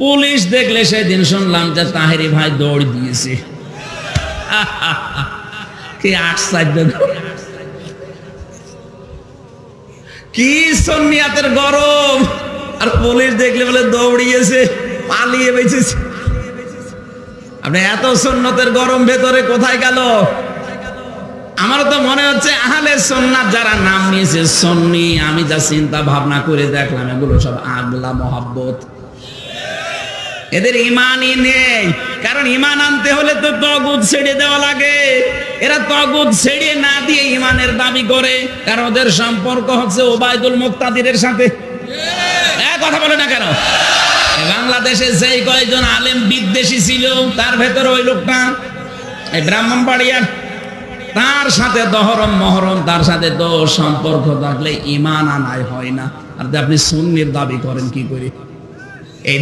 Police দেখলে সেদিন শুনলাম যে তাহেরি ভাই দৌড় দিয়েছে। কি আশ্চর্য, কি সুন্নিয়াতের গরম, আর পুলিশ দেখলে বলে দৌড়িয়েছে, পালিয়ে বেঁচেছে। আপনি এত সুন্নতের গরম ভেতরে কোথায় গেল? আমার তো মনে হচ্ছে আহলে সুন্নাত যারা নাম নিয়েছে সুন্নি, আমি যা চিন্তা ভাবনা করে দেখলাম এগুলো সব আগলা মহাব্বত, এদের ইমানই নেই। কারণ ইমান আনতে হলে তো তাগুত ছেড়ে দেওয়া লাগে, এরা তাগুত ছেড়ে না দিয়ে ইমানের দাবি করে, কারণ ওদের সম্পর্ক হচ্ছে ওবায়দুল মুক্তাদিরের সাথে। কথা বলে না কেন? বাংলাদেশে যেই কয়েকজন আলেম বিদ্বেষী ছিল তার ভেতরে ওই লোকটা, এই ব্রাহ্মণবাড়িয়ার, তার সাথে দহরম মহরম, তার সাথে তো সম্পর্ক থাকলে ইমান আনায় হয় না। আর আপনি সুন্নির দাবি করেন কি করে?